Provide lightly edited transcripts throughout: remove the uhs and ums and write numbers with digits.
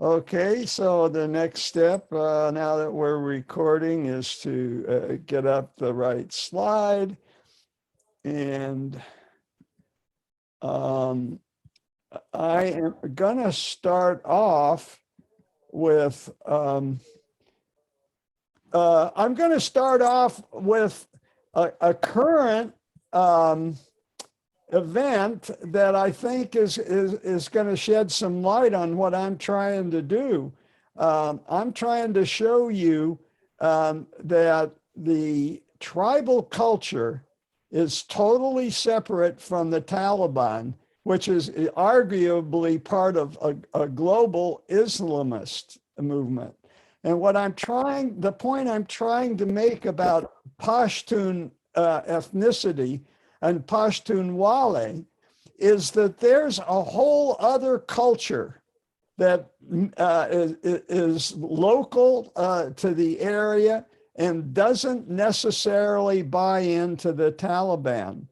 Okay, so the next step now that we're recording is to get up the right slide. And I am going to start off with, I'm going to start off with a current event that I think is going to shed some light on what I'm trying to do. I'm trying to show you that the tribal culture is totally separate from the Taliban, which is arguably part of a global Islamist movement. And the point I'm trying to make about Pashtun ethnicity and Pashtunwali is that there's a whole other culture that is local to the area and doesn't necessarily buy into the Taliban.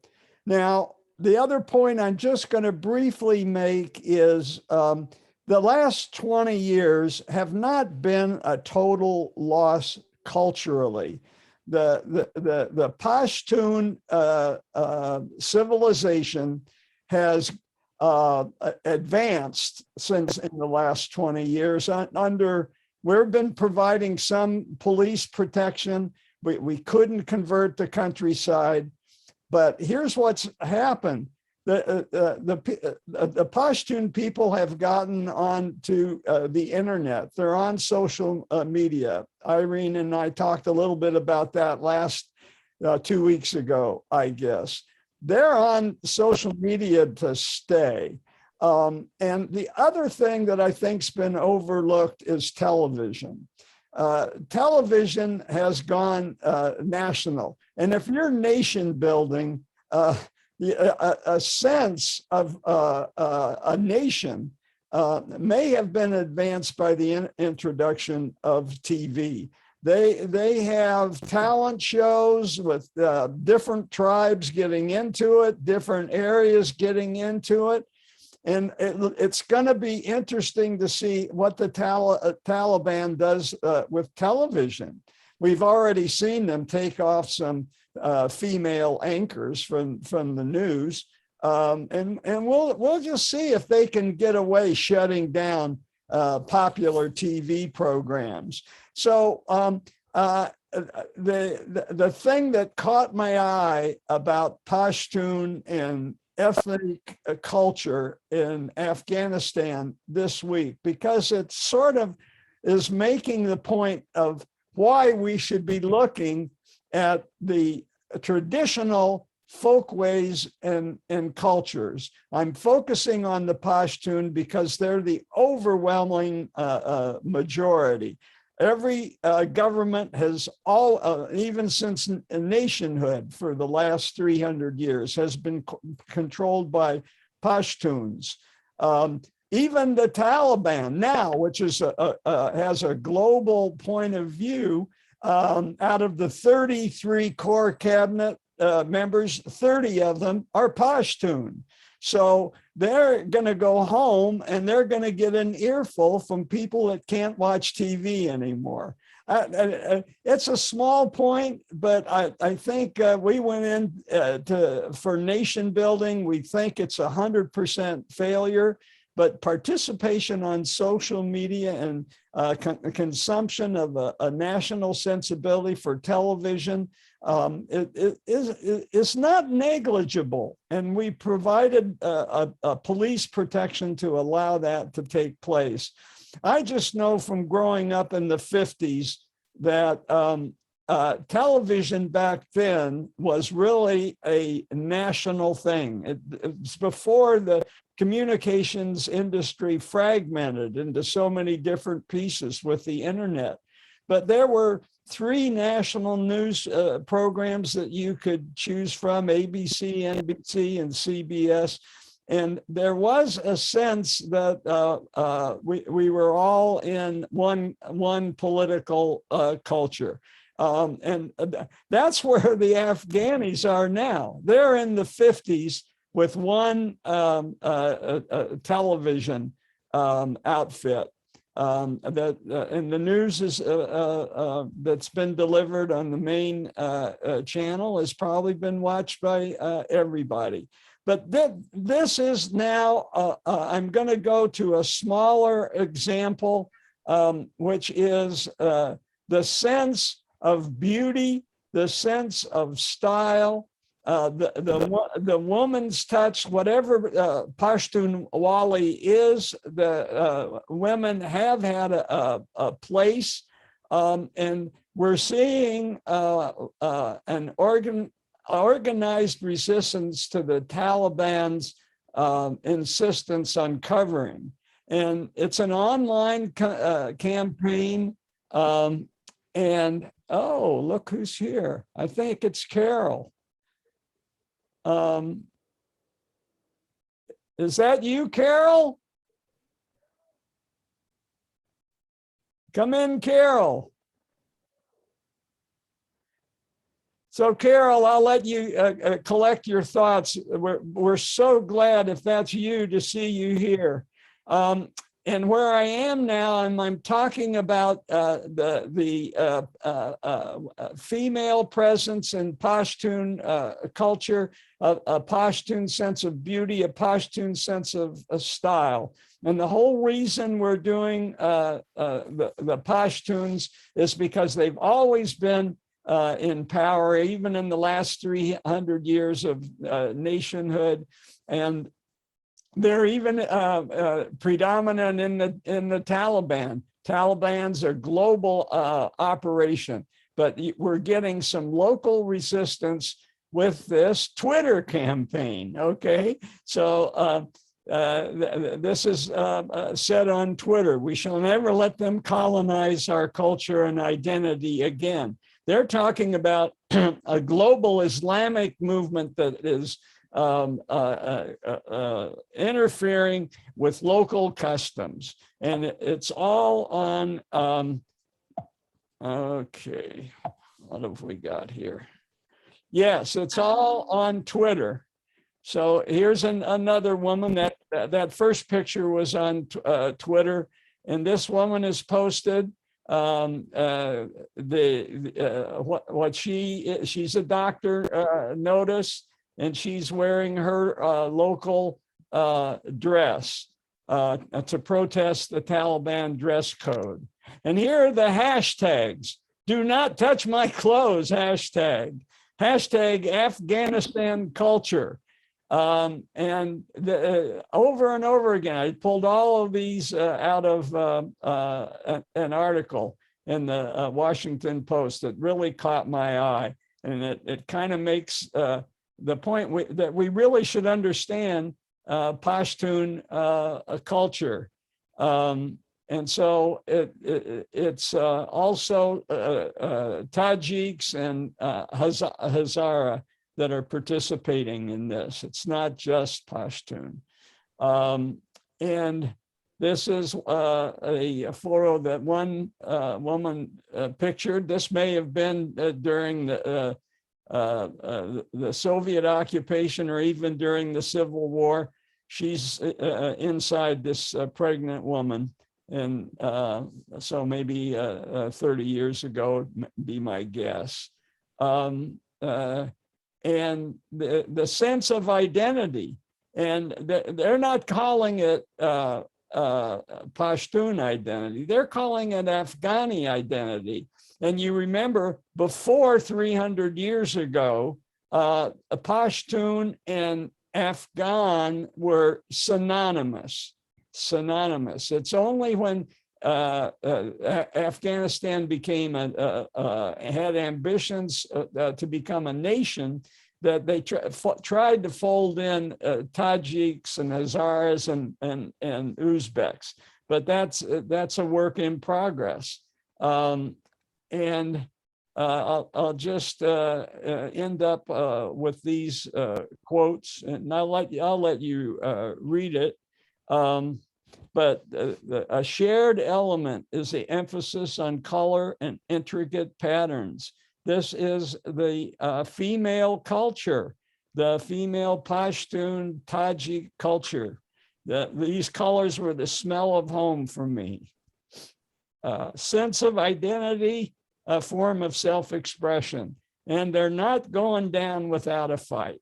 Now, the other point I'm just going to briefly make is the last 20 years have not been a total loss culturally. The Pashtun civilization has advanced since in the last 20 years. We've been providing some police protection. We couldn't convert the countryside, but here's what's happened. The Pashtun people have gotten onto the internet. They're on social media. Irene and I talked a little bit about that last 2 weeks ago, I guess. They're on social media to stay. And the other thing that I think's been overlooked is television. Television has gone national. And if you're nation building, a sense of a nation may have been advanced by the introduction of TV. They have talent shows with different tribes getting into it, different areas getting into it. And it's going to be interesting to see what the Taliban does with television. We've already seen them take off some female anchors from the news, and we'll just see if they can get away shutting down popular TV programs. So the thing that caught my eye about Pashtun and ethnic culture in Afghanistan this week, because it sort of is making the point of why we should be looking at the traditional folkways and cultures. I'm focusing on the Pashtun because they're the overwhelming majority. Every government has even since nationhood for the last 300 years has been controlled by Pashtuns. Even the Taliban now, which is has a global point of view, out of the 33 core cabinet members, 30 of them are Pashtun. So they're going to go home and they're going to get an earful from people that can't watch TV anymore. It's a small point, but I think we went in for nation building. We think it's 100% failure, but participation on social media and consumption of a national sensibility for television is not negligible. And we provided a police protection to allow that to take place. I just know from growing up in the 50s that television back then was really a national thing. It's before the communications industry fragmented into so many different pieces with the internet. But there were 3 national news programs that you could choose from: ABC, NBC, and CBS. And there was a sense that we were all in one political culture. And that's where the Afghanis are now. They're in the 50s with one television outfit. that and the news is that's been delivered on the main channel has probably been watched by everybody. But this is now, I'm going to go to a smaller example, which is the sense of beauty, the sense of style, the woman's touch, whatever Pashtunwali is, the women have had a place, and we're seeing an organized resistance to the Taliban's insistence on covering. And it's an online campaign. And oh, look who's here. I think it's Carol. Is that you, Carol? Come in, Carol. So, Carol, I'll let you collect your thoughts. We're so glad, if that's you, to see you here. And where I am now, and I'm talking about the female presence in Pashtun culture, a Pashtun sense of beauty, a Pashtun sense of style. And the whole reason we're doing the Pashtuns is because they've always been in power, even in the last 300 years of nationhood. And they're even predominant in the Taliban. Taliban's a global operation, but we're getting some local resistance with this Twitter campaign, okay? So this is said on Twitter: "We shall never let them colonize our culture and identity again." They're talking about a global Islamic movement that is interfering with local customs, and it's all on okay, what have we got here? Yes, it's all on Twitter. So here's another woman. That first picture was on Twitter, and this woman has posted she's a doctor, notice, and she's wearing her local dress to protest the Taliban dress code. And here are the hashtags: "Do not touch my clothes," hashtag Afghanistan culture. And over and over again, I pulled all of these out of an article in the Washington Post that really caught my eye. And it kind of makes the point that we really should understand Pashtun culture. And so it's also Tajiks and Hazara that are participating in this. It's not just Pashtun. And this is a photo that one woman pictured. This may have been during the Soviet occupation or even during the Civil War. She's inside this pregnant woman. And so maybe 30 years ago, be my guess. And the sense of identity, and they're not calling it Pashtun identity, they're calling it Afghani identity. And you remember, before 300 years ago, Pashtun and Afghan were synonymous. It's only when Afghanistan became had ambitions to become a nation that they tried to fold in Tajiks and Hazaras and Uzbeks, but that's a work in progress. And I'll just end up with these quotes, and I'll let you read it. But a shared element is the emphasis on color and intricate patterns. This is the female culture, the female Pashtun Tajik culture. These colors were the smell of home for me. sense of identity, a form of self-expression, and they're not going down without a fight.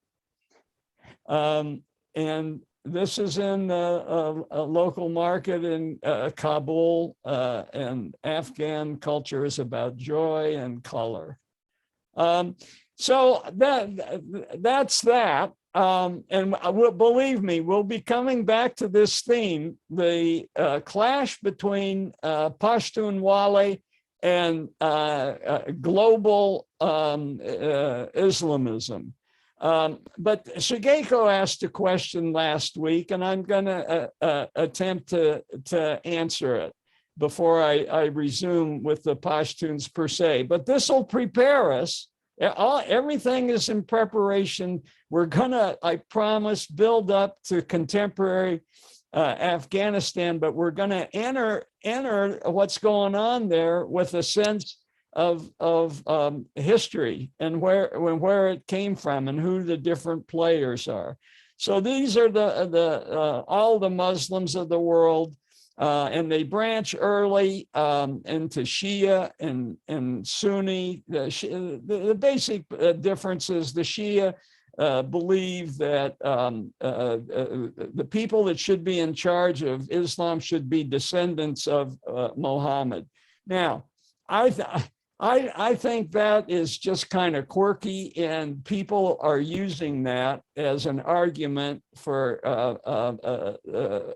And this is in a local market in Kabul, and Afghan culture is about joy and color. So that's that. And believe me, we'll be coming back to this theme, the clash between Pashtunwali and global Islamism. But Shigeko asked a question last week, and I'm going to attempt to answer it before I resume with the Pashtuns per se. But this will prepare us. Everything is in preparation. We're going to, I promise, build up to contemporary Afghanistan, but we're going to enter what's going on there with a sense of history and where it came from and who the different players are. So these are all the Muslims of the world, and they branch early into Shia and Sunni. The basic difference is the Shia believe that the people that should be in charge of Islam should be descendants of Muhammad. Now, I think that is just kind of quirky, and people are using that as an argument for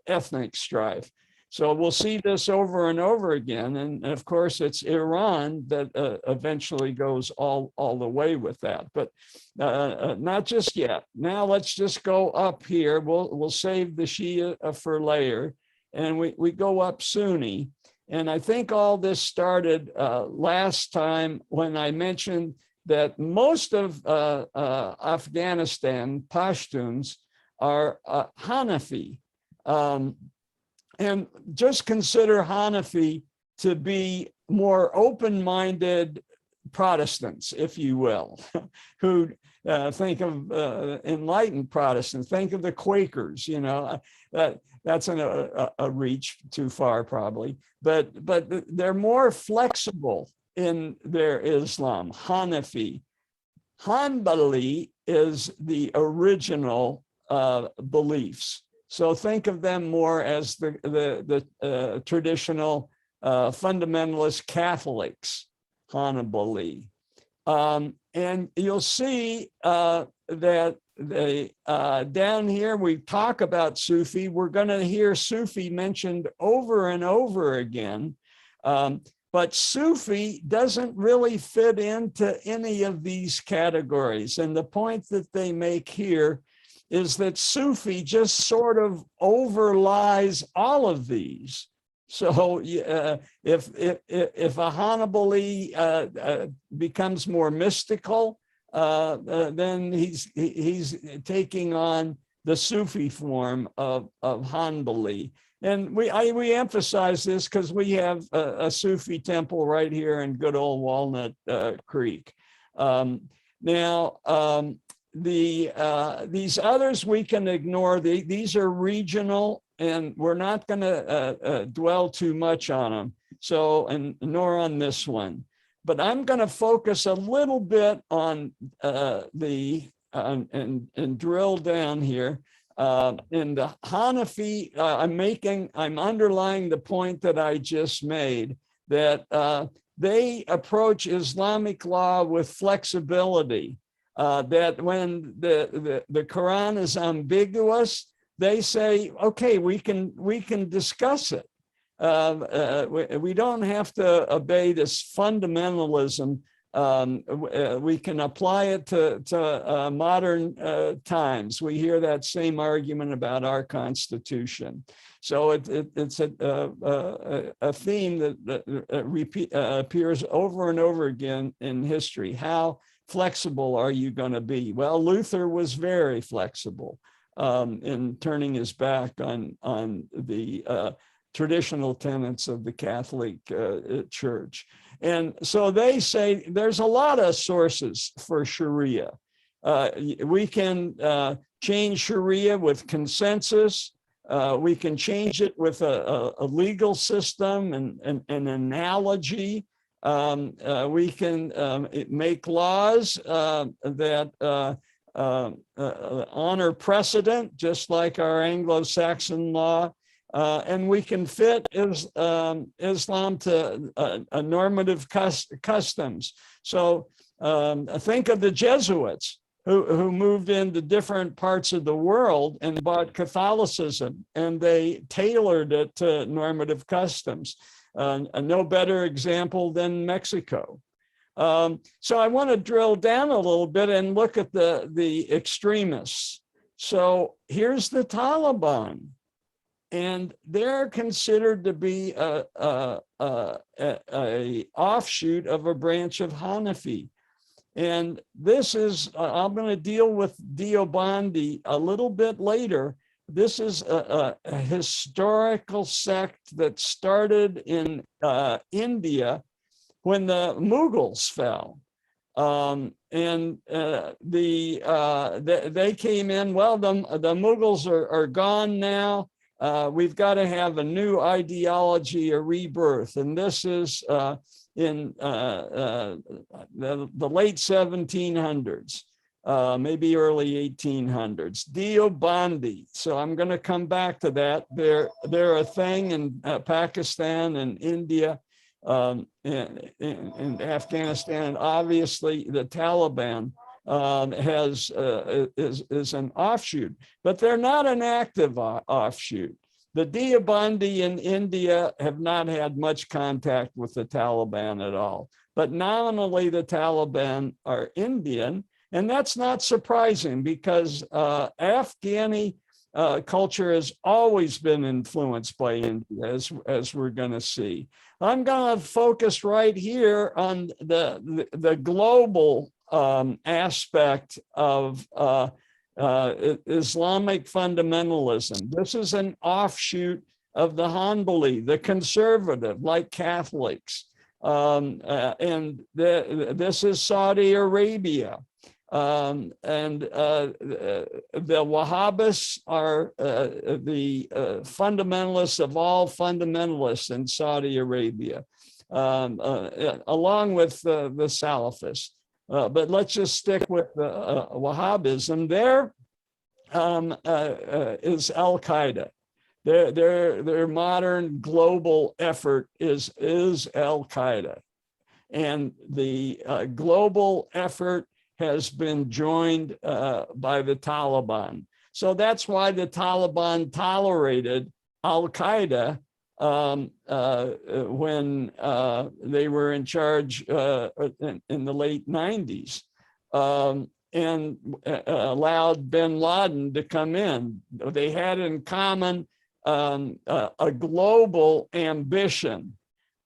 ethnic strife. So we'll see this over and over again. And of course, it's Iran that eventually goes all the way with that, but not just yet. Now let's just go up here. We'll save the Shia for later, and we go up Sunni. And I think all this started last time when I mentioned that most of Afghanistan Pashtuns are Hanafi. And just consider Hanafi to be more open-minded Protestants, if you will, who think of enlightened Protestants, think of the Quakers, you know, that's a reach too far probably, but they're more flexible in their Islam, Hanafi. Hanbali is the original beliefs. So think of them more as the traditional fundamentalist Catholics, Hanbali. And you'll see that down here, we talk about Sufi. We're going to hear Sufi mentioned over and over again. But Sufi doesn't really fit into any of these categories. And the point that they make here is that Sufi just sort of overlies all of these. So if a Hanbali becomes more mystical, then he's taking on the Sufi form of Hanbali. And we emphasize this because we have a Sufi temple right here in good old Walnut Creek. These others we can ignore. These are regional, and we're not going to dwell too much on them. So, and nor on this one. But I'm going to focus a little bit on and drill down here. In the Hanafi, I'm underlying the point that I just made, that they approach Islamic law with flexibility. That when the Quran is ambiguous, they say, okay, we can discuss it. We don't have to obey this fundamentalism. We can apply it to modern times. We hear that same argument about our Constitution. So it's a theme that appears over and over again in history. How flexible are you going to be? Well, Luther was very flexible in turning his back on the traditional tenets of the Catholic Church. And so they say there's a lot of sources for Sharia. We can change Sharia with consensus. We can change it with a legal system and an analogy. We can make laws that honor precedent, just like our Anglo-Saxon law. And we can fit Islam to normative customs. So think of the Jesuits who moved into different parts of the world and brought Catholicism, and they tailored it to normative customs. No better example than Mexico. So I want to drill down a little bit and look at the extremists. So here's the Taliban, and they're considered to be a offshoot of a branch of Hanafi. And this is, I'm going to deal with Deobandi a little bit later. This is a historical sect that started in India when the Mughals fell. They came in, well, the Mughals are gone now. We've got to have a new ideology, a rebirth. And this is in the late 1700s, maybe early 1800s. Deobandi. So I'm going to come back to that. They're a thing in Pakistan and India and Afghanistan. And obviously, the Taliban is an offshoot, but they're not an active offshoot. The Deobandi in India have not had much contact with the Taliban at all, but nominally the Taliban are Indian, and that's not surprising because Afghani culture has always been influenced by India, as we're going to see. I'm going to focus right here on the global aspect of Islamic fundamentalism. This is an offshoot of the Hanbali, the conservative, like Catholics. This is Saudi Arabia. The Wahhabis are the fundamentalists of all fundamentalists in Saudi Arabia, along with the Salafists. But let's just stick with Wahhabism. There is Al-Qaeda. Their modern global effort is Al-Qaeda. And the global effort has been joined by the Taliban. So that's why the Taliban tolerated Al-Qaeda when they were in charge in the late 90s and allowed bin Laden to come in. They had in common a global ambition.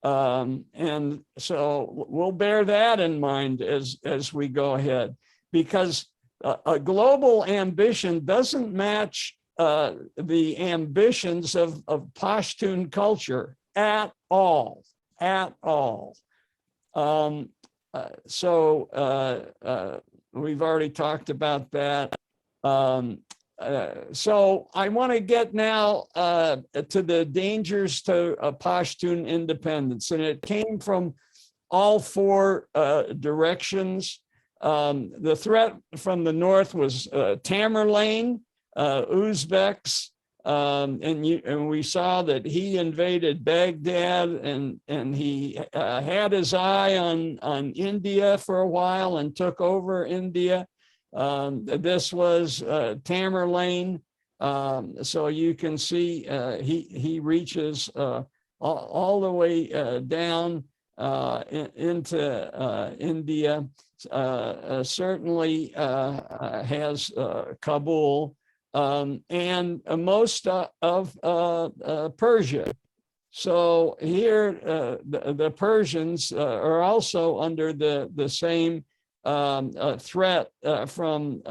And so we'll bear that in mind as we go ahead, because a global ambition doesn't match the ambitions of Pashtun culture at all. We've already talked about that. So I want to get now to the dangers to Pashtun independence, and it came from all four directions. The threat from the north was Tamerlane, Uzbeks, and we saw that he invaded Baghdad, and he had his eye on India for a while and took over India. This was Tamerlane. So you can see he reaches all the way down into India. Certainly has Kabul and most of Persia. So here the Persians are also under the same threat from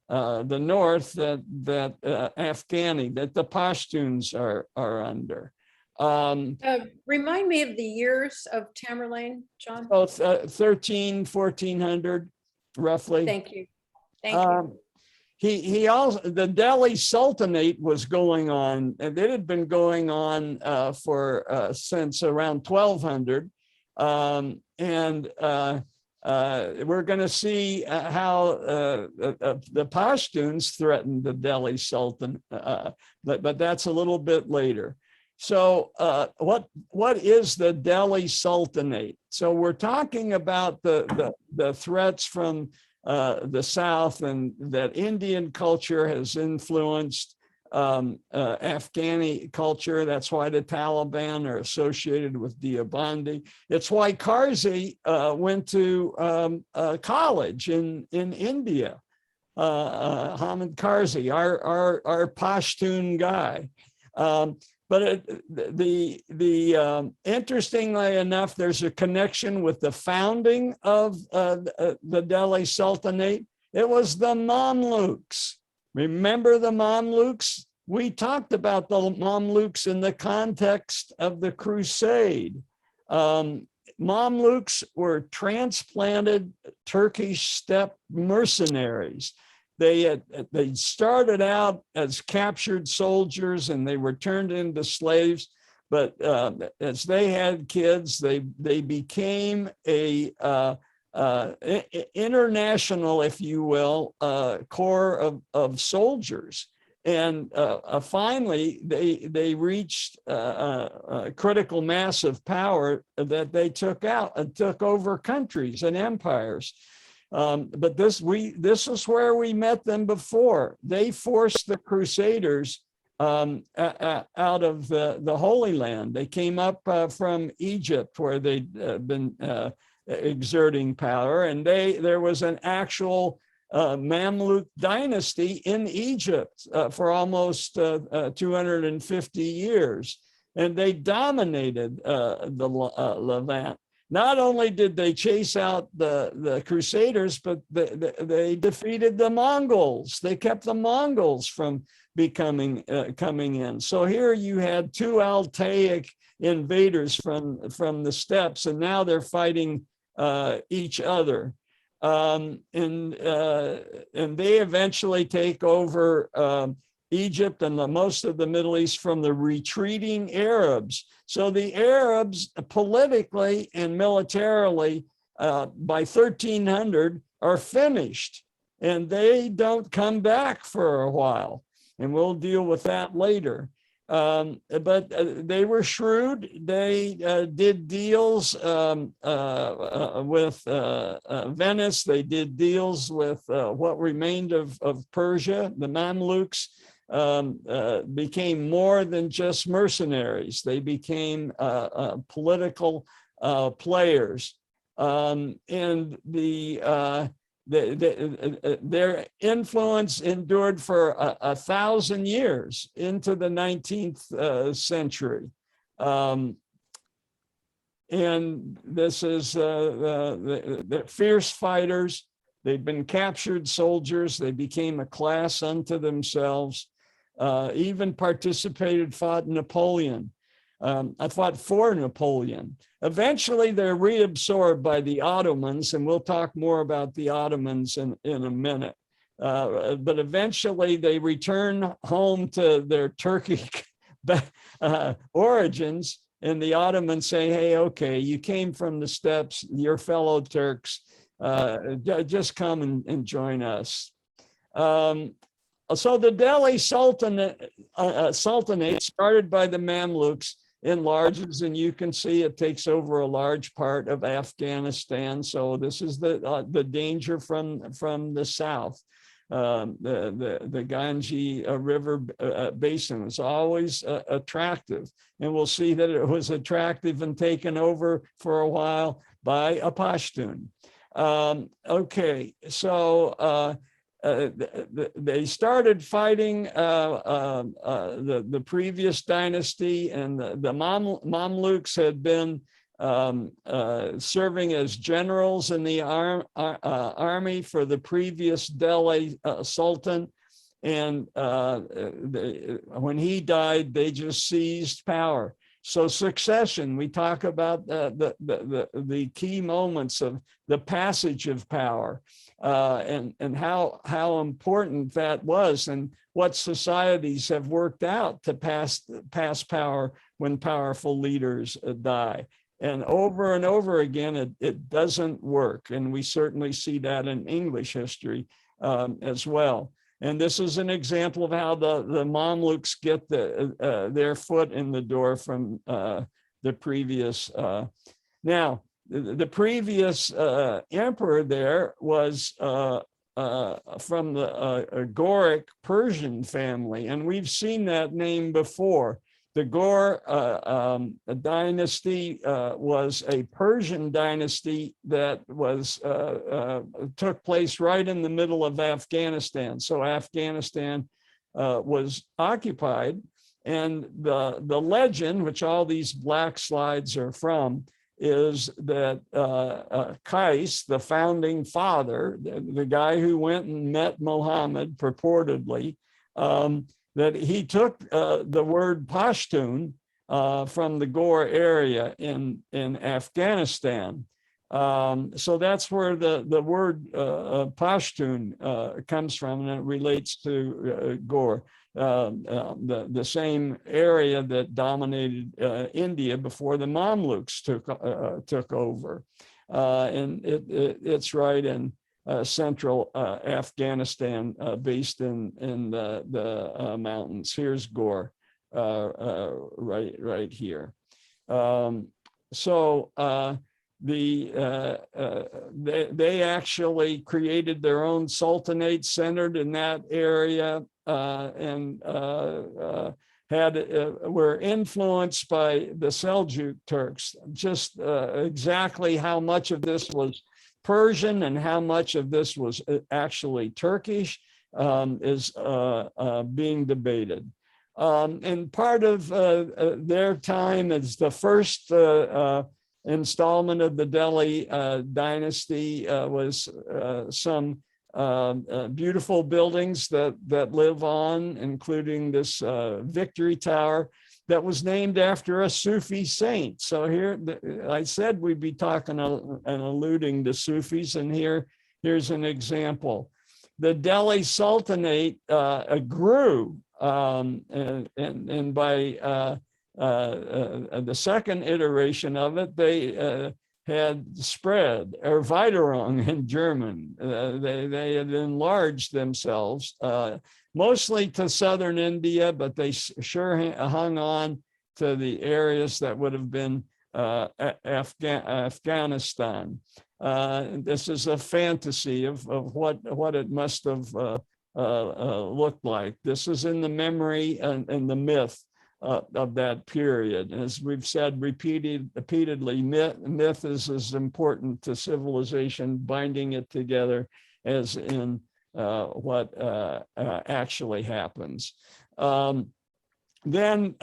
the north that Afghani, that the Pashtuns are under. Remind me of the years of Tamerlane, John. Both 1400 roughly. Thank you. Thank you. he also, the Delhi Sultanate was going on, and it had been going on since around 1200. We're going to see how the Pashtuns threatened the Delhi Sultan, but that's a little bit later. So what is the Delhi Sultanate? So we're talking about the threats from the South, and that Indian culture has influenced Afghani culture. That's why the Taliban are associated with Deobandi. It's why Karzai went to college in India. Hamid Karzai, our Pashtun guy. But interestingly enough, there's a connection with the founding of the Delhi Sultanate. It was the Mamluks. Remember the Mamluks? We talked about the Mamluks in the context of the Crusade. Mamluks were transplanted Turkish steppe mercenaries. They started out as captured soldiers and they were turned into slaves. But as they had kids, they became a international, if you will, corps of soldiers. And finally, they reached a critical mass of power that they took over countries and empires. But this is where we met them before. They forced the Crusaders out of the Holy Land. They came up from Egypt, where they'd been exerting power, and there was an actual Mamluk dynasty in Egypt for almost 250 years, and they dominated the Levant. Not only did they chase out the Crusaders, but they defeated the Mongols. They kept the Mongols from coming in. So here you had two Altaic invaders from the steppes, and now they're fighting each other. And they eventually take over Egypt and most of the Middle East from the retreating Arabs. So the Arabs, politically and militarily, by 1300 are finished, and they don't come back for a while. And we'll deal with that later. But they were shrewd. They did deals with Venice. They did deals with what remained of Persia. The Mamluks became more than just mercenaries. They became political players. And their influence endured for 1,000 years into the 19th century. And this is the fierce fighters. They've been captured soldiers. They became a class unto themselves. Even fought Napoleon. I fought for Napoleon. Eventually, they're reabsorbed by the Ottomans, and we'll talk more about the Ottomans in a minute. But eventually, they return home to their Turkic origins, and the Ottomans say, hey, okay, you came from the steppes, you're fellow Turks, just come and join us. So the Delhi Sultanate started by the Mamluks enlarges, and you can see it takes over a large part of Afghanistan. So this is the danger from the south. The Ganges River basin was always attractive, and we'll see that it was attractive and taken over for a while by a Pashtun. Okay, so they started fighting the previous dynasty, and the Mamluks had been serving as generals in the army for the previous Delhi Sultan. And when he died, they just seized power. So succession, we talk about the key moments of the passage of power, and how important that was, and what societies have worked out to pass power when powerful leaders die. And over again, it doesn't work. And we certainly see that in English history as well. And this is an example of how the Mamluks get their foot in the door from the previous. Now, the previous emperor there was from the Agoric Persian family, and we've seen that name before. The Ghor dynasty was a Persian dynasty that took place right in the middle of Afghanistan. So Afghanistan was occupied, and the legend, which all these black slides are from, is that Qais, the founding father, the guy who went and met Muhammad purportedly, that he took the word Pashtun from the Ghor area in Afghanistan. So that's where the word Pashtun comes from, and it relates to Ghor, the same area that dominated India before the Mamluks took over. And it's right in central Afghanistan, based in the mountains. Here's Ghor, right here. They actually created their own sultanate centered in that area, and were influenced by the Seljuk Turks. Just exactly how much of this was Persian and how much of this was actually Turkish is being debated. And part of their time is the first installment of the Delhi Dynasty was some beautiful buildings that live on, including this Victory Tower that was named after a Sufi saint. So here, I said we'd be talking and alluding to Sufis, and here's an example. The Delhi Sultanate grew, and by the second iteration of it, they had spread, Erweiterung in German. They had enlarged themselves, mostly to southern India, but they sure hung on to the areas that would have been Afghanistan. This is a fantasy of what it must have looked like. This is in the memory and the myth of that period. As we've said repeatedly, myth is as important to civilization, binding it together, as in what actually happens. Then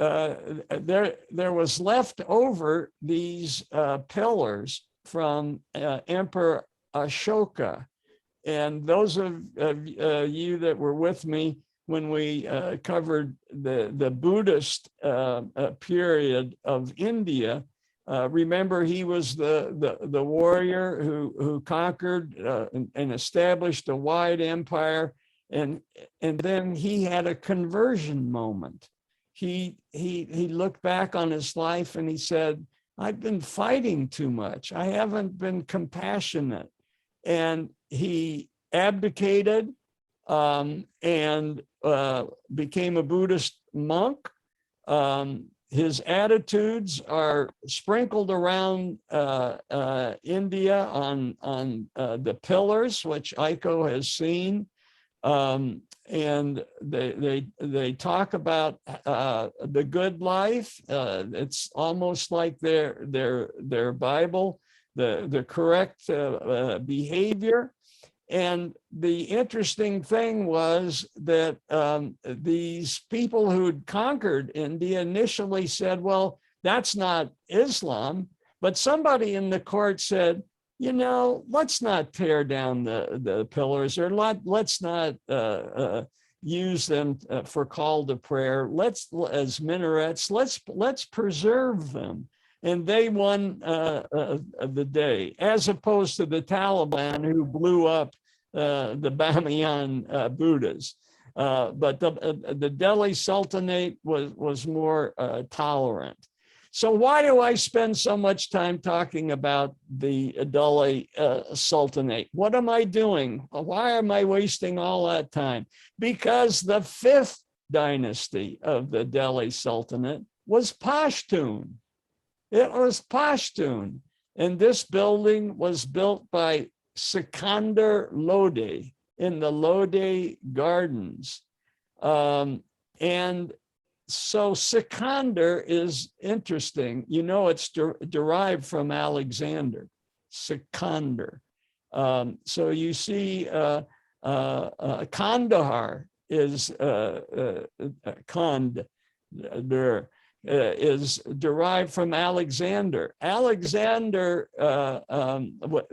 there was left over these pillars from Emperor Ashoka. And those of you that were with me when we covered the Buddhist period of India, remember he was the warrior who conquered and established a wide empire, and then he had a conversion moment. He looked back on his life and he said, I've been fighting too much. I haven't been compassionate. And he abdicated and became a Buddhist monk. His attitudes are sprinkled around India on the pillars, which Aiko has seen. And they talk about the good life. It's almost like their Bible, the correct behavior. And the interesting thing was that these people who'd conquered India initially said, well, that's not Islam. But somebody in the court said, you know, let's not tear down the pillars, or let's not use them for call to prayer. As minarets, let's preserve them. And they won the day, as opposed to the Taliban, who blew up the Bamiyan Buddhas. But the Delhi Sultanate was more tolerant. So why do I spend so much time talking about the Delhi Sultanate? What am I doing? Why am I wasting all that time? Because the fifth dynasty of the Delhi Sultanate was Pashtun. It was Pashtun. And this building was built by Sikandar Lodi in the Lodi Gardens. And so Sikandar is interesting. You know, it's derived from Alexander, Sikandar. So you see Kandahar is Kandar is derived from Alexander. Alexander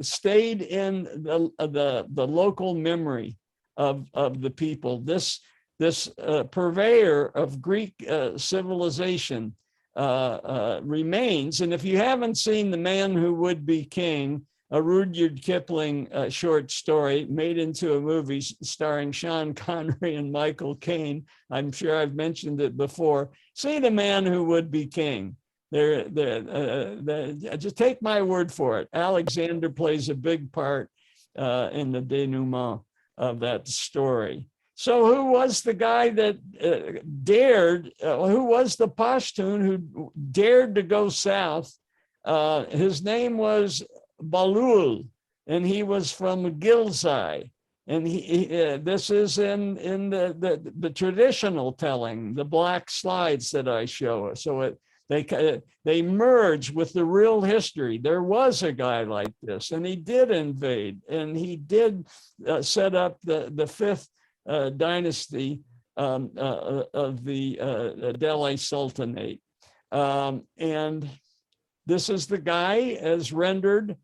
stayed in the local memory of the people. This purveyor of Greek civilization remains. And if you haven't seen The Man Who Would Be King, a Rudyard Kipling short story made into a movie starring Sean Connery and Michael Caine, I'm sure I've mentioned it before. See The Man Who Would Be King. Just take my word for it. Alexander plays a big part in the denouement of that story. So who was the guy that who was the Pashtun who dared to go south? His name was Babur, and he was from Gilzai. And this is in the traditional telling, the black slides that I show. So they merge with the real history. There was a guy like this, and he did invade, and he did set up the fifth dynasty of the Delhi Sultanate. And this is the guy as rendered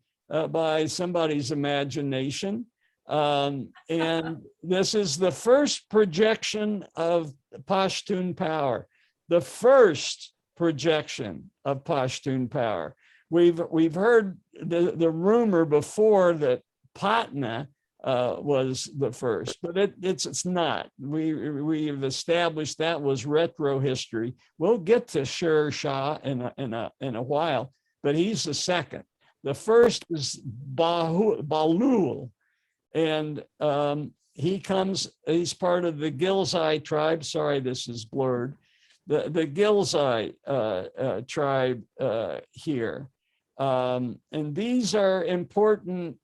by somebody's imagination. And this is the first projection of Pashtun power, the first projection of Pashtun power. We've heard the rumor before that Patna was the first, but it's not. We've established that was retro history. We'll get to Sher Shah in a while, but he's the second. The first is Balul, and he's part of the Gilzai tribe. Sorry, this is blurred. The Gilzai tribe here. And these are important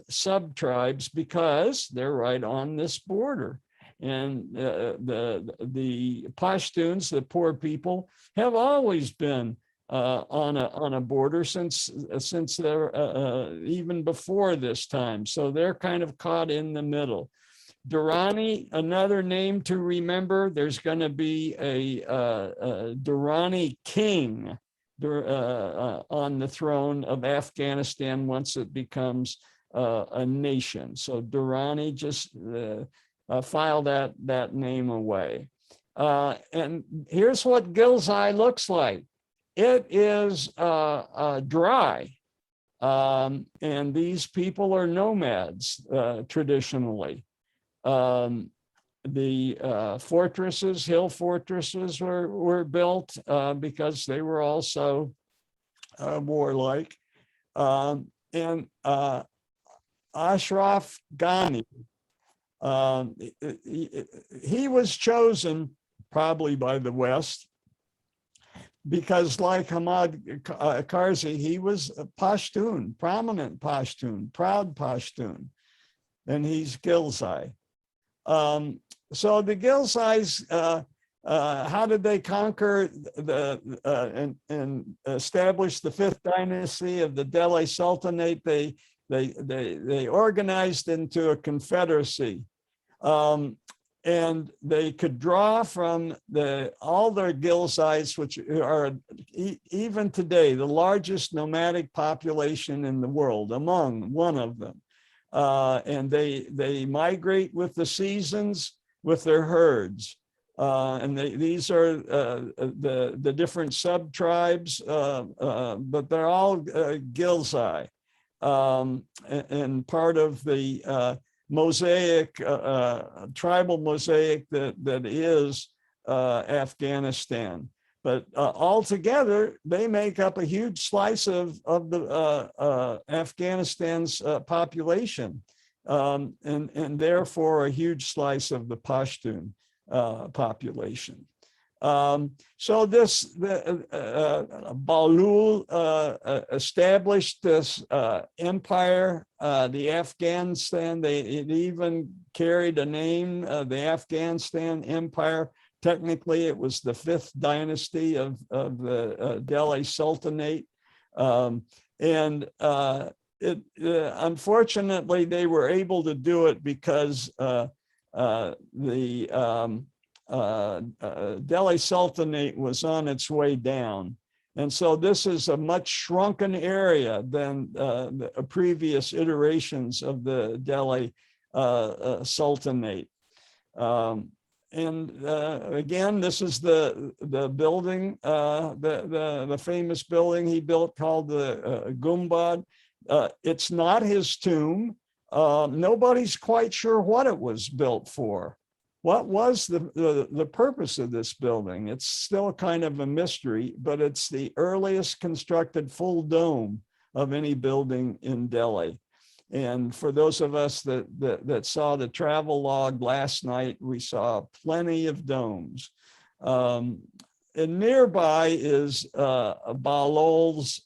sub-tribes because they're right on this border. And the Pashtuns, the poor people, have always been on a border since they're even before this time. So they're kind of caught in the middle. Durrani, another name to remember. There's going to be a Durrani king on the throne of Afghanistan once it becomes a nation. So Durrani, just file that name away. And here's what Gilzai looks like. It is dry. And these people are nomads traditionally. The fortresses, hill fortresses were built because they were also warlike. And Ashraf Ghani, he was chosen probably by the West because, like Hamad Karzi, he was a Pashtun, prominent Pashtun, proud Pashtun, and he's Gilzai. So the Gilzais, how did they conquer and establish the fifth dynasty of the Delhi Sultanate? They organized into a confederacy, and they could draw from all their Gilzais, which are even today the largest nomadic population in the world, among one of them. And they migrate with the seasons. with their herds. And these are the different sub-tribes, but they're all Ghilzai, and part of the mosaic, tribal mosaic that is Afghanistan. But altogether, they make up a huge slice of the Afghanistan's population, and therefore a huge slice of the Pashtun population. So Bahlul established this empire, the Afghanistan. It even carried a name, the Afghanistan Empire. Technically, it was the 5th dynasty of the Delhi Sultanate. Unfortunately, they were able to do it because the Delhi Sultanate was on its way down. And so this is a much shrunken area than the previous iterations of the Delhi Sultanate. Again, this is the building, the famous building he built called the Gumbad. It's not his tomb. Nobody's quite sure what it was built for. What was the purpose of this building? It's still kind of a mystery, but it's the earliest constructed full dome of any building in Delhi. And for those of us that saw the travel log last night, we saw plenty of domes. And nearby is Bahlul's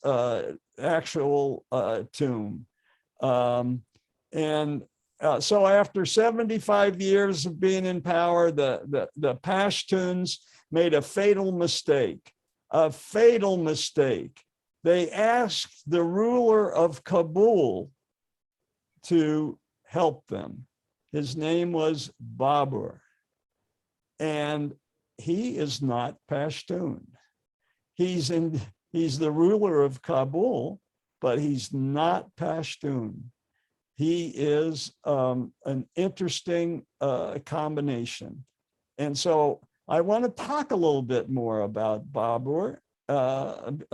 actual tomb. So after 75 years of being in power, the Pashtuns made a fatal mistake. They asked the ruler of Kabul to help them. His name was Babur, and he is not Pashtun. He's the ruler of Kabul, but he's not Pashtun. He is an interesting combination. And so I want to talk a little bit more about Babur, and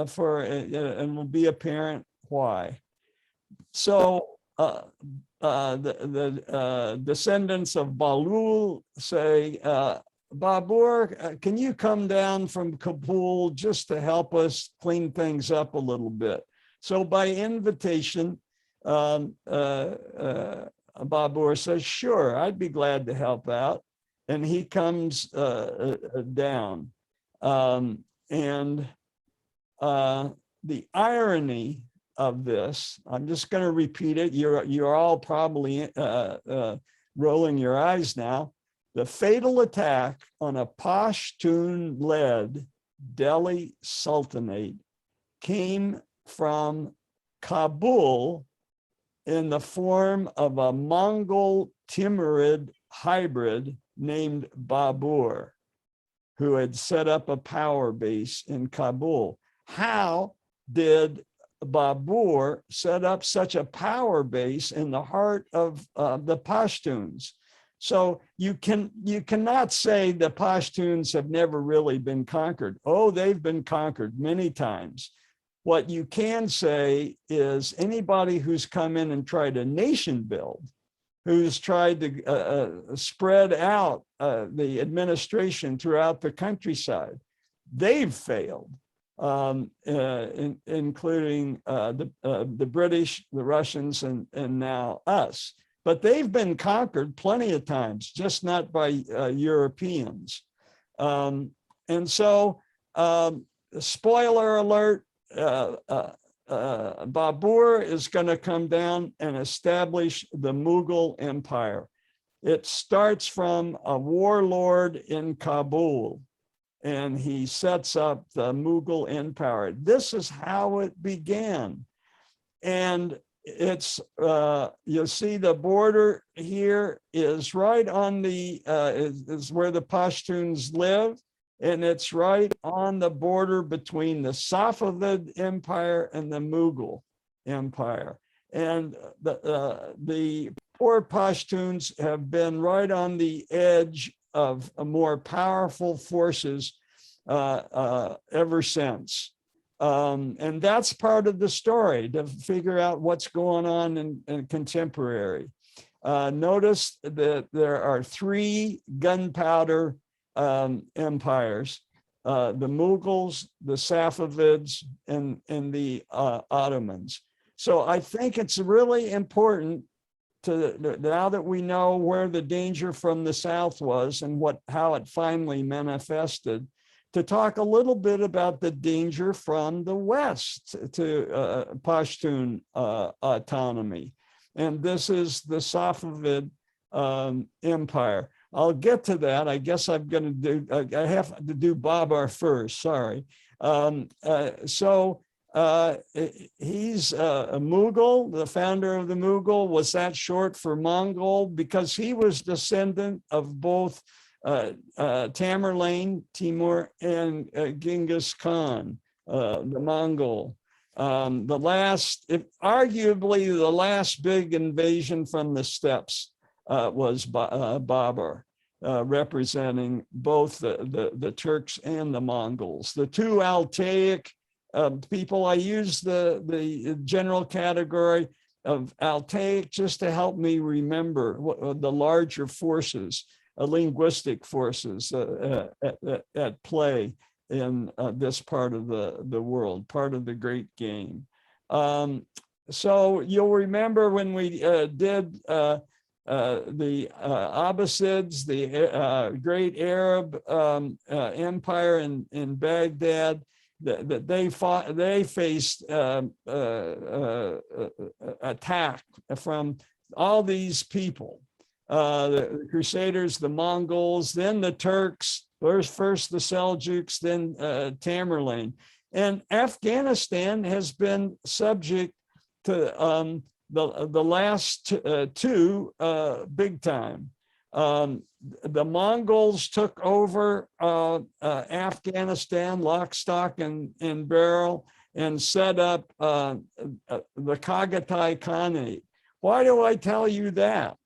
will be apparent why. So the descendants of Bahlul say, Babur, can you come down from Kabul just to help us clean things up a little bit? So by invitation, Babur says, sure, I'd be glad to help out. And he comes down. The irony of this, I'm just going to repeat it. You're all probably rolling your eyes now. The fatal attack on a Pashtun-led Delhi Sultanate came from Kabul in the form of a Mongol Timurid hybrid named Babur, who had set up a power base in Kabul. How did Babur set up such a power base in the heart of the Pashtuns? So you cannot say the Pashtuns have never really been conquered. Oh, they've been conquered many times. What you can say is anybody who's come in and tried a nation build, who's tried to spread out the administration throughout the countryside, they've failed, including the British, the Russians, and now us. But they've been conquered plenty of times, just not by Europeans. And so, spoiler alert, Babur is going to come down and establish the Mughal Empire. It starts from a warlord in Kabul, and he sets up the Mughal Empire. This is how it began. And it's, you'll see the border here is right on the, is where the Pashtuns live. And it's right on the border between the Safavid Empire and the Mughal Empire. And the or Pashtuns have been right on the edge of more powerful forces ever since. And that's part of the story, to figure out what's going on in contemporary. Notice that there are three gunpowder empires: the Mughals, the Safavids, and the Ottomans. So I think it's really important to, now that we know where the danger from the south was and how it finally manifested, to talk a little bit about the danger from the west to Pashtun autonomy. And this is the Safavid Empire. I'll get to that. I guess I'm going to do, I have to do Babur first, sorry. He's a Mughal, the founder of the Mughal. Was that short for Mongol? Because he was descendant of both Tamerlane, Timur, and Genghis Khan, the Mongol. Arguably the last big invasion from the steppes was Babur, representing both the Turks and the Mongols. The two Altaic people, I use the general category of Altaic just to help me remember the larger forces, linguistic forces at play in this part of the world, part of the great game. So you'll remember when we did the Abbasids, the great Arab empire in Baghdad, that they faced attack from all these people, the Crusaders, the Mongols, then the Turks, first the Seljuks, then Tamerlane. And Afghanistan has been subject to the last two big time. The Mongols took over Afghanistan, lock, stock, and barrel, and set up the Chagatai Khanate. Why do I tell you that?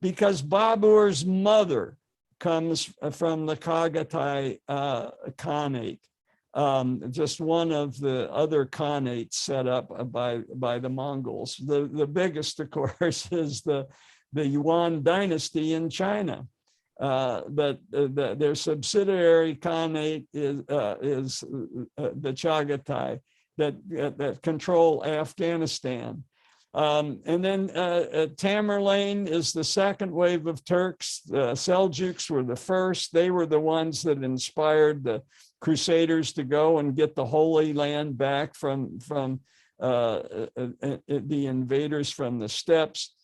Because Babur's mother comes from the Chagatai Khanate, just one of the other khanates set up by the Mongols. The biggest, of course, is the Yuan dynasty in China. But their subsidiary khanate is the Chagatai that control Afghanistan. And then Tamerlane is the second wave of Turks. The Seljuks were the first. They were the ones that inspired the Crusaders to go and get the Holy Land back from the invaders from the steppes.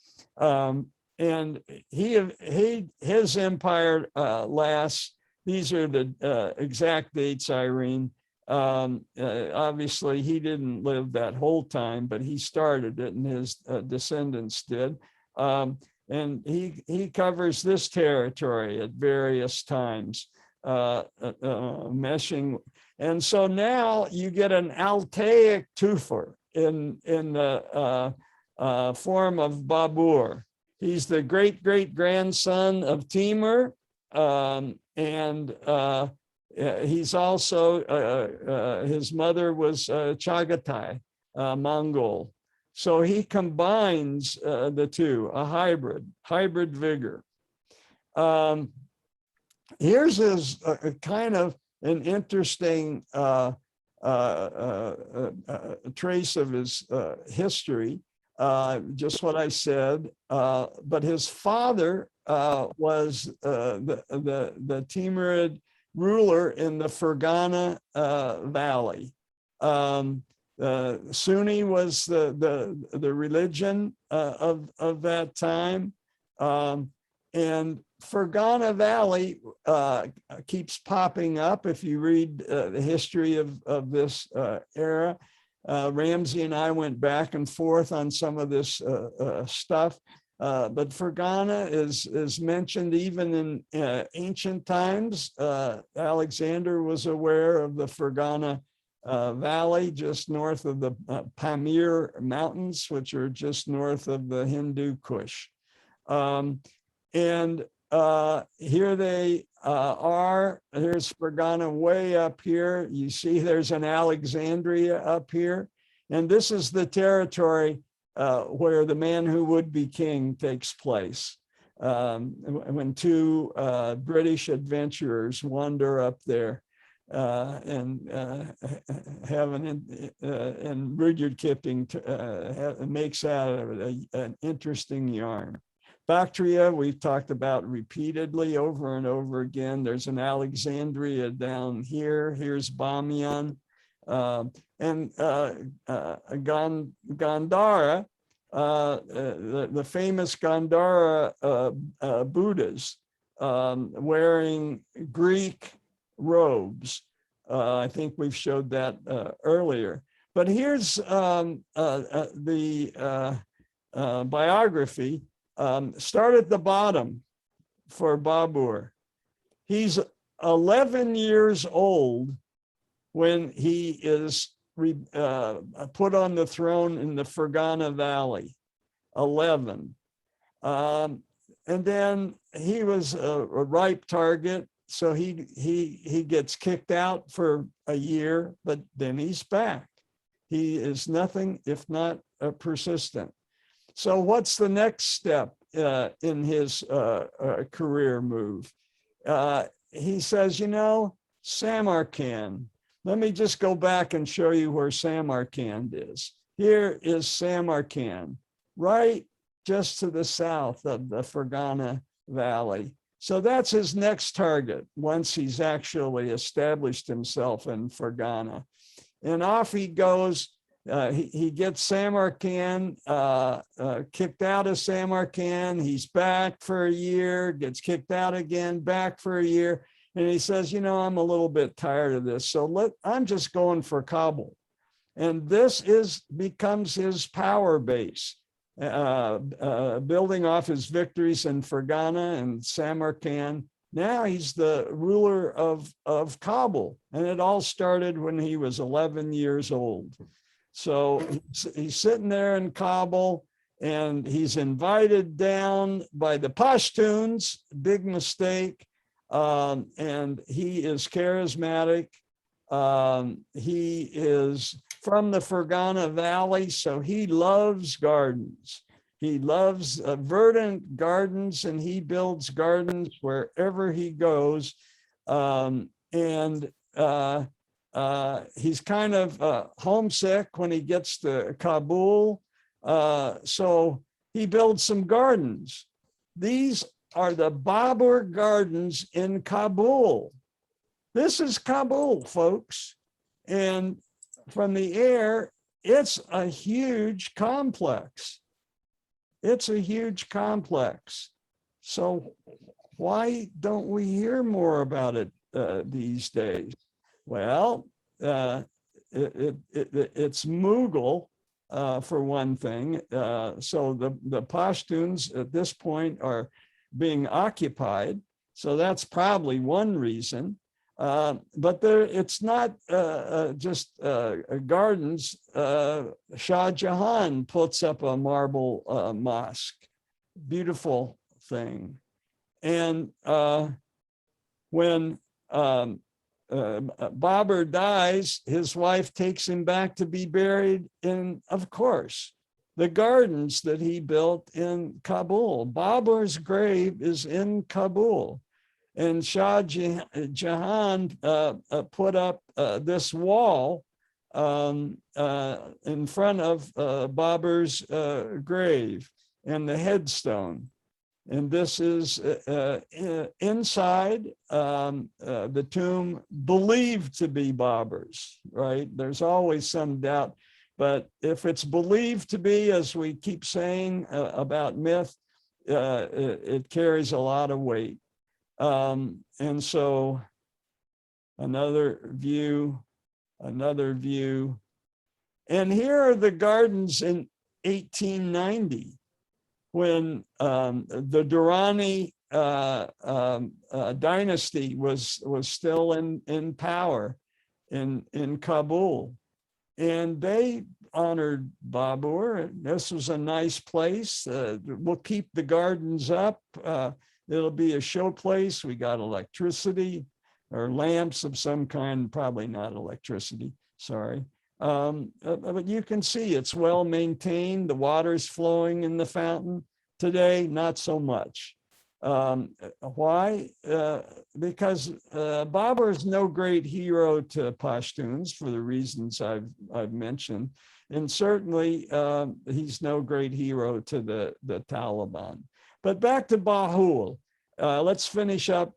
And his empire lasts. These are the exact dates, Irene. Obviously, he didn't live that whole time, but he started it, and his descendants did. And he covers this territory at various times, meshing. And so now you get an Altaic Tufar in the form of Babur. He's the great-great-grandson of Timur, and he's also, his mother was Chagatai, Mongol. So he combines the two, a hybrid vigor. Here's his kind of an interesting trace of his history. Just what I said, but his father was the Timurid ruler in the Fergana Valley. Sunni was the religion of that time, and Fergana Valley keeps popping up if you read the history of this era. Ramsey and I went back and forth on some of this stuff, but Fergana is mentioned even in ancient times. Alexander was aware of the Fergana Valley just north of the Pamir Mountains, which are just north of the Hindu Kush. And here they are. Here's Fergana way up here. You see there's an Alexandria up here. And this is the territory where the man who would be king takes place. When two British adventurers wander up there and Rudyard Kipling makes out an interesting yarn. Bactria, we've talked about repeatedly over and over again. There's an Alexandria down here. Here's Bamiyan. And Gandhara, the famous Gandhara Buddhas wearing Greek robes. I think we've showed that earlier. But here's the biography. Start at the bottom for Babur. He's 11 years old when he is put on the throne in the Fergana Valley, 11. And then he was a ripe target, so he gets kicked out for a year, but then he's back. He is nothing if not persistent. So what's the next step in his career move? He says, you know, Samarkand. Let me just go back and show you where Samarkand is. Here is Samarkand, right just to the south of the Fergana Valley. So that's his next target once he's actually established himself in Fergana. And off he goes. He gets Samarkand, kicked out of Samarkand. He's back for a year, gets kicked out again, back for a year. And he says, you know, I'm a little bit tired of this. So I'm just going for Kabul. And this becomes his power base, building off his victories in Fergana and Samarkand. Now he's the ruler of Kabul. And it all started when he was 11 years old. So he's sitting there in Kabul and he's invited down by the Pashtuns, big mistake. And he is charismatic. He is from the Fergana Valley, so he loves gardens. He loves verdant gardens, and he builds gardens wherever he goes. He's kind of homesick when he gets to Kabul. So he builds some gardens. These are the Babur Gardens in Kabul. This is Kabul, folks. And from the air, it's a huge complex. It's a huge complex. So why don't we hear more about it these days? Well, it's Mughal, for one thing. So the Pashtuns at this point are being occupied. So that's probably one reason. But it's not just gardens. Shah Jahan puts up a marble mosque. Beautiful thing. And when Babur dies, his wife takes him back to be buried in, of course, the gardens that he built in Kabul. Babur's grave is in Kabul. And Shah Jahan put up this wall in front of Babur's grave and the headstone. And this is inside the tomb believed to be Babur's, right? There's always some doubt. But if it's believed to be, as we keep saying about myth, it carries a lot of weight. And so another view. And here are the gardens in 1890 when the Durrani dynasty was still in power in Kabul. and they honored Babur. This was a nice place. We'll keep the gardens up. It'll be a show place. We got electricity or lamps of some kind, probably not electricity, sorry. But you can see it's well maintained. The water's flowing in the fountain. Today, not so much. Why? Because Babur is no great hero to Pashtuns for the reasons I've mentioned. And certainly he's no great hero to the Taliban. But back to Bahul. Let's finish up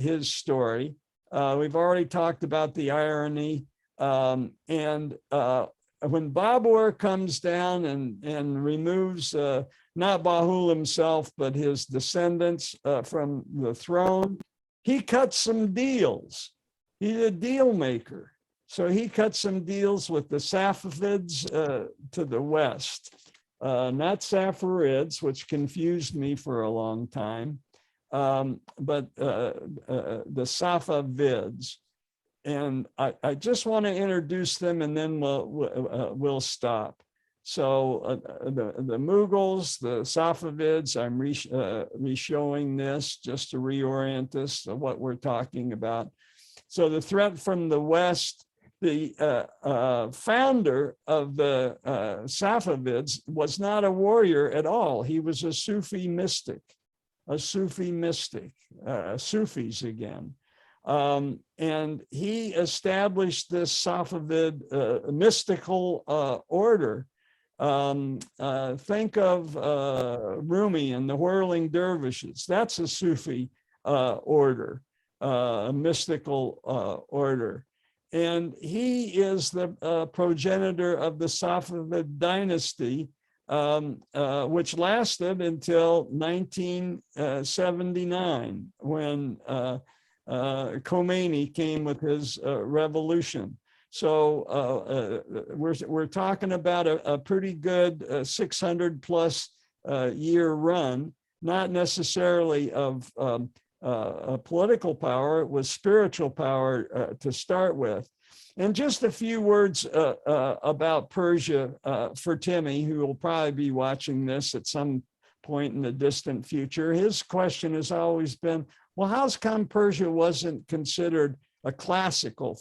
his story. We've already talked about the irony. When Babur comes down and removes not Bahul himself, but his descendants from the throne, he cuts some deals. He's a deal maker. So he cut some deals with the Safavids to the west, not Safarids, which confused me for a long time, but the Safavids. And I just want to introduce them, and then we'll stop. So the Mughals, the Safavids, I'm re-showing this just to reorient us to what we're talking about. So the threat from the west, the founder of the Safavids was not a warrior at all. He was a Sufi mystic, Sufis again. And he established this Safavid mystical order. Think of Rumi and the whirling dervishes. That's a Sufi order, a mystical order. And he is the progenitor of the Safavid dynasty, which lasted until 1979, when Khomeini came with his revolution. So we're talking about a pretty good 600 plus year run, not necessarily of political power. It was spiritual power to start with. And just a few words about Persia for Timmy, who will probably be watching this at some point in the distant future. His question has always been, well, how's come Persia wasn't considered a classical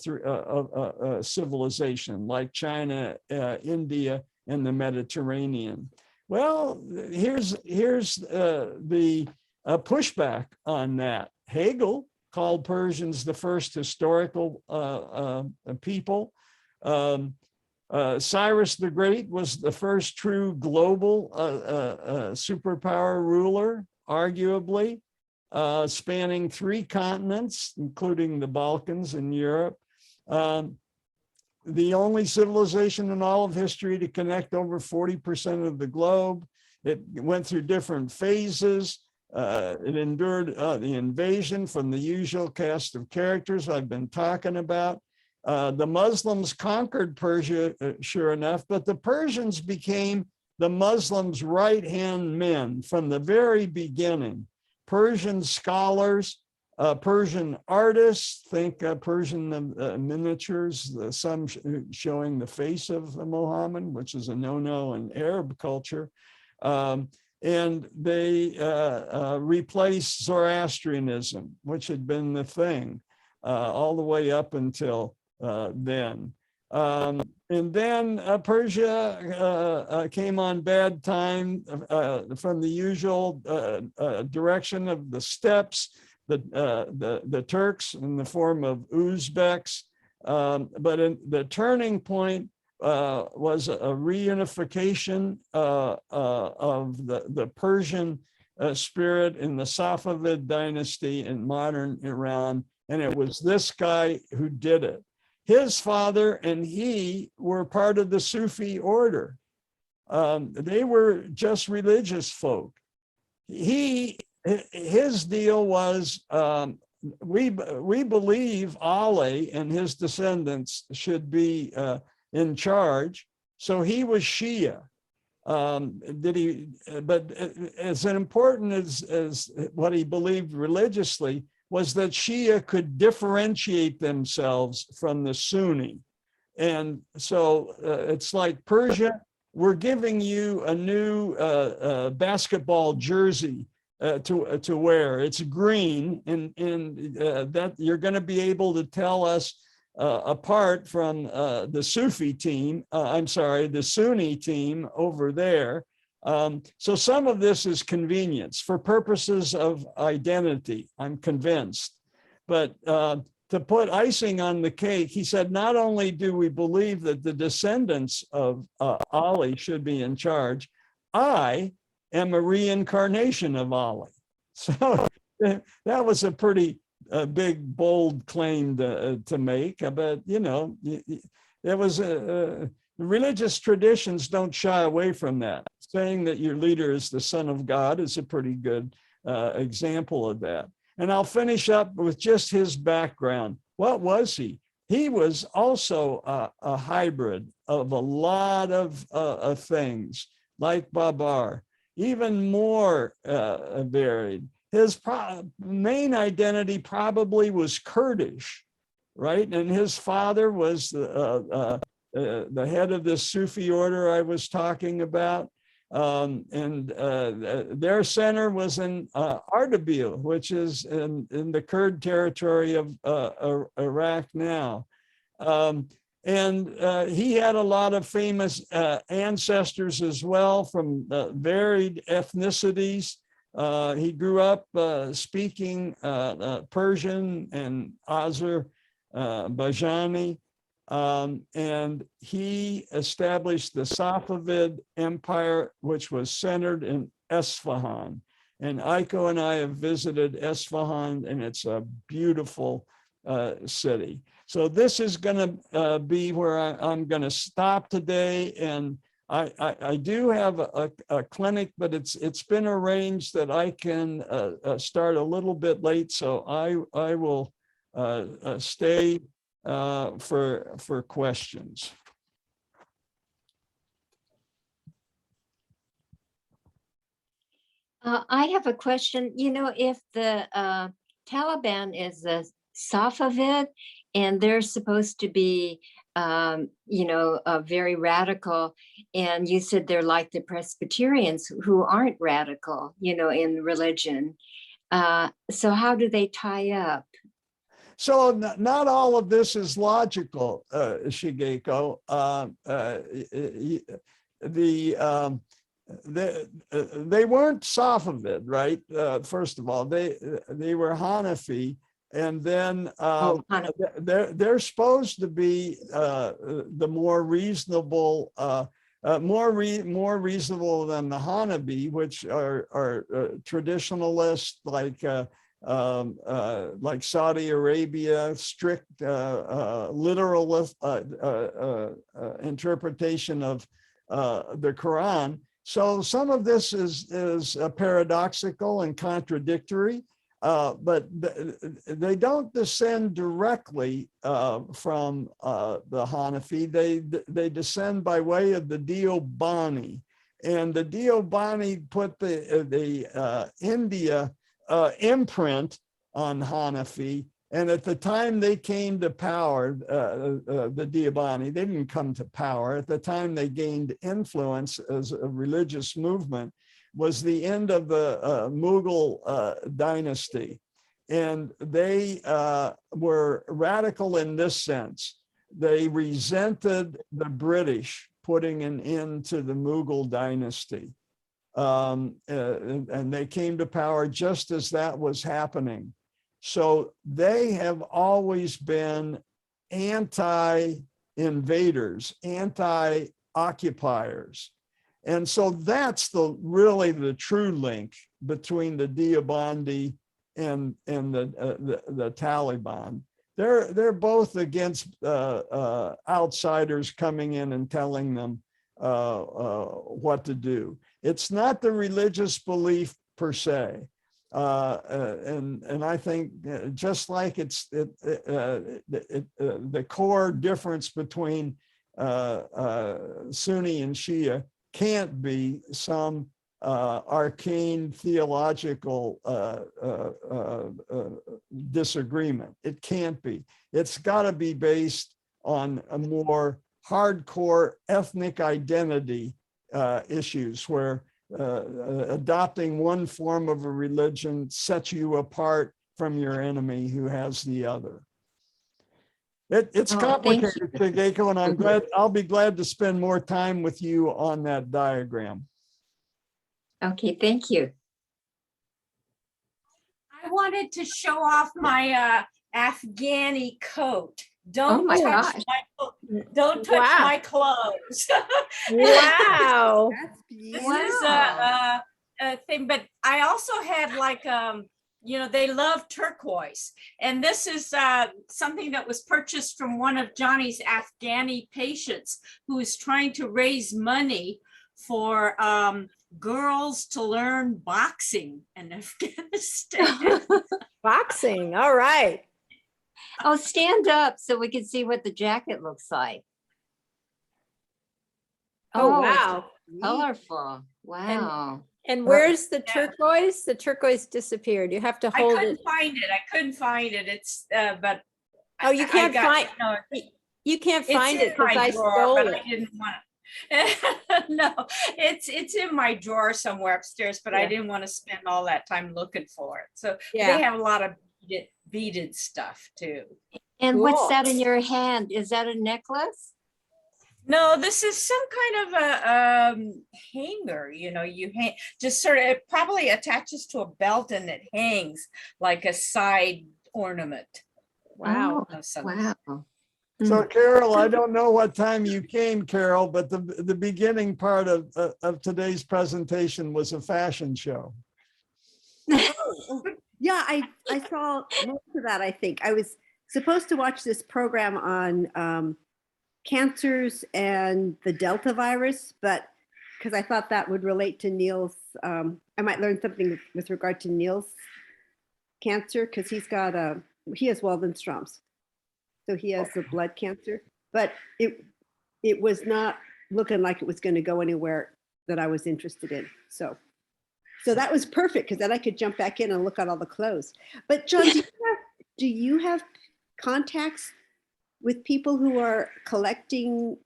civilization like China, India, and the Mediterranean? Well, here's the pushback on that. Hegel called Persians the first historical people. Cyrus the Great was the first true global superpower ruler, arguably, spanning 3 continents, including the Balkans and Europe. The only civilization in all of history to connect over 40% of the globe. It went through different phases. It endured the invasion from the usual cast of characters I've been talking about. The Muslims conquered Persia, sure enough, but the Persians became the Muslims' right-hand men from the very beginning. Persian scholars, Persian artists, think Persian miniatures, some showing the face of Muhammad, which is a no-no in Arab culture. And they replaced Zoroastrianism, which had been the thing all the way up until then. And then Persia came on bad time from the usual direction of the steppes, the Turks in the form of Uzbeks. But the turning point was a reunification of the Persian spirit in the Safavid dynasty in modern Iran. And it was this guy who did it. His father and he were part of the Sufi order. They were just religious folk. His deal was, we believe Ali and his descendants should be in charge. So he was Shia. But as important as what he believed religiously was that Shia could differentiate themselves from the Sunni. And so it's like Persia, we're giving you a new basketball jersey to wear. It's green, and that you're going to be able to tell us apart from the Sufi team, I'm sorry, the Sunni team over there. So some of this is convenience for purposes of identity, I'm convinced. But to put icing on the cake, he said, not only do we believe that the descendants of Ali should be in charge, I am a reincarnation of Ali. So that was a pretty big, bold claim to make. But, you know, there was religious traditions don't shy away from that. Saying that your leader is the son of God is a pretty good example of that. And I'll finish up with just his background. What was he? He was also a hybrid of a lot of things, like Babur, even more varied. His main identity probably was Kurdish, right? And his father was the head of this Sufi order I was talking about. Their center was in Ardabil, which is in the Kurd territory of Iraq now. He had a lot of famous ancestors as well from varied ethnicities. He grew up speaking Persian and Azerbaijani. And he established the Safavid Empire, which was centered in Esfahan. And Aiko and I have visited Esfahan, and it's a beautiful city. So this is going to be where I'm going to stop today. And I do have a clinic, but it's been arranged that I can start a little bit late. So I will stay for questions. I have a question. You know, if the Taliban is a Safavid and they're supposed to be, you know, very radical, and you said they're like the Presbyterians who aren't radical, you know, in religion. So how do they tie up? So not all of this is logical, Shigeko. They weren't Safavid, right? First of all, they were Hanafi, and then they're supposed to be the more reasonable, more reasonable than the Hanabi, which are traditionalists like Saudi Arabia, strict literalist interpretation of the Quran. So some of this is paradoxical and contradictory, but they don't descend directly from the Hanafi. They descend by way of the Deobani, and the Deobani put the India imprint on Hanafi. And at the time they came to power, the Deobani, they didn't come to power. At the time they gained influence as a religious movement was the end of the Mughal dynasty. And they were radical in this sense. They resented the British putting an end to the Mughal dynasty. And they came to power just as that was happening. So they have always been anti-invaders, anti-occupiers. And so that's really the true link between the Deobandi and the Taliban. They're both against outsiders coming in and telling them what to do. It's not the religious belief per se. And I think just like it's the core difference between Sunni and Shia can't be some arcane theological disagreement. It can't be. It's got to be based on a more hardcore ethnic identity issues, where adopting one form of a religion sets you apart from your enemy who has the other. It's Oh, thank complicated, you. Shigeko, and I'll be glad to spend more time with you on that diagram. Okay, thank you. I wanted to show off my Afghani coat. Oh Don't my touch gosh. don't touch Wow. my clothes. Wow. That's This beautiful. is Wow. a thing, but I also had like you know, they love turquoise, and this is something that was purchased from one of Johnny's Afghani patients who is trying to raise money for girls to learn boxing in Afghanistan. Boxing. All right. Oh, stand up so we can see what the jacket looks like. Oh, it's wow. colorful. Wow. And where's the turquoise? The turquoise disappeared. You have to I hold couldn't it. find it. I couldn't find it. It's but Oh, you can't find. no, You can't it's find in it because my I drawer, stole but it. I didn't want it. No, it's in my drawer somewhere upstairs, but I Yeah. didn't want to spend all that time looking for it. So Yeah. they have a lot of beaded stuff too. And what's Cool. that in your hand? Is that a necklace? No, this is some kind of a hanger, you know, you hang, just sort of, it probably attaches to a belt and it hangs like a side ornament. Wow. Oh, of some wow. So Carol, I don't know what time you came, Carol, but the beginning part of today's presentation was a fashion show. Yeah, I saw most of that, I think. I was supposed to watch this program on cancers and the Delta virus, but because I thought that would relate to Neil's, I might learn something with regard to Neil's cancer, because he has Waldenstrom's. So he has the blood cancer, but it was not looking like it was going to go anywhere that I was interested in. So that was perfect, because then I could jump back in and look at all the clothes. But John, do you have contacts with people who are collecting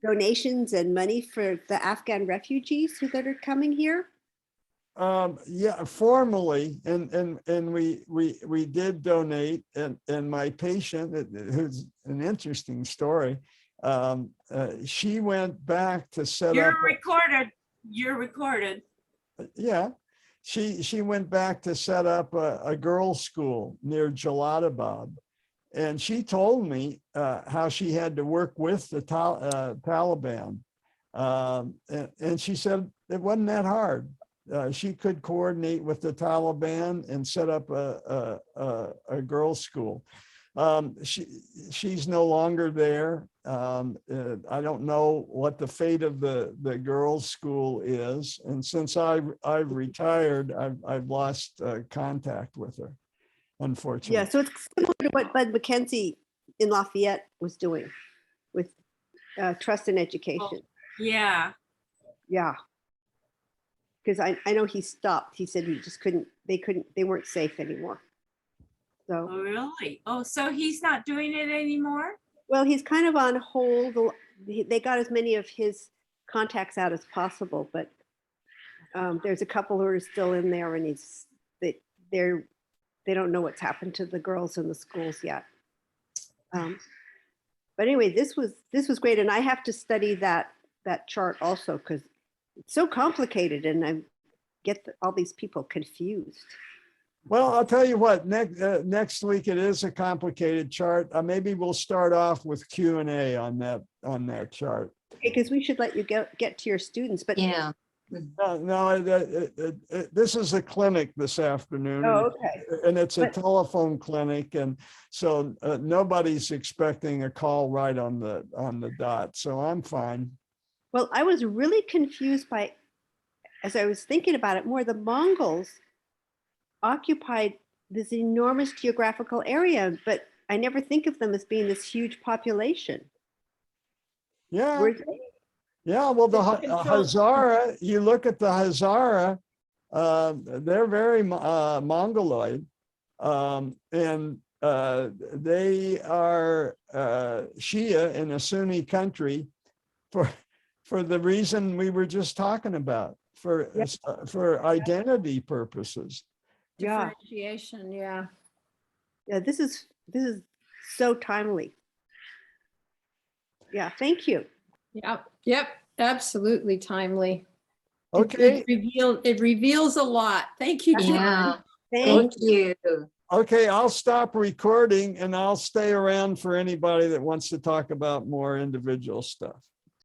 donations and money for the Afghan refugees that are coming here? Yeah, formally, and we did donate, and my patient, who's an interesting story, she went back to set up. You're recorded. You're recorded. Yeah, she went back to set up a girls' school near Jalalabad, and she told me how she had to work with the Taliban, and she said it wasn't that hard. She could coordinate with the Taliban and set up a girls' school. She's no longer there. I don't know what the fate of the girls' school is, and since I've retired, I've lost contact with her, unfortunately. Yeah, so it's similar to what Bud McKenzie in Lafayette was doing with trust in education. Yeah. Yeah. Because I know he stopped. He said he just couldn't, they weren't safe anymore. So, Oh, really? Oh, so he's not doing it anymore? well, he's kind of on hold. They got as many of his contacts out as possible, but there's a couple who are still in there, and they don't know what's happened to the girls in the schools yet. But anyway, this was great, and I have to study that chart also, because it's so complicated, and I get all these people confused. Well, I'll tell you what, next week it is a complicated chart. Maybe we'll start off with Q&A on that chart. Because we should let you get to your students, but Yeah. No, this is a clinic this afternoon. Oh, okay. And it's a But- telephone clinic, and so nobody's expecting a call right on the dot. So I'm fine. well, I was really confused by, as I was thinking about it more, the Mongols occupied this enormous geographical area, but I never think of them as being this huge population. Yeah. Were they? Yeah, well, the Control- Hazara, you look at the Hazara, they're very Mongoloid. And They are Shia in a Sunni country for the reason we were just talking about, for identity purposes. Yeah. Differentiation, yeah. Yeah, this is so timely. Yeah, thank you. Yep, absolutely timely. Okay, It reveals a lot. Thank you, John. Yeah, Thank thank you. okay, I'll stop recording and I'll stay around for anybody that wants to talk about more individual stuff.